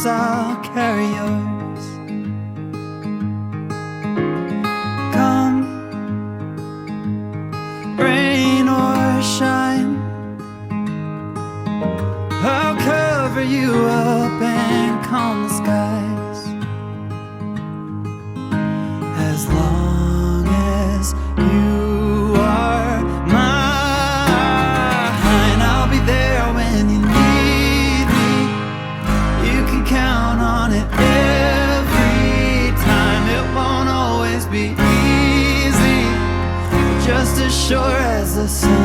arms, I'll carry yours. Come, rain or shine, I'll cover you up and calm the skies. As long as you are mine, I'll be there when you need me. You can count on it every time. It won't always be easy, but just as sure as the sun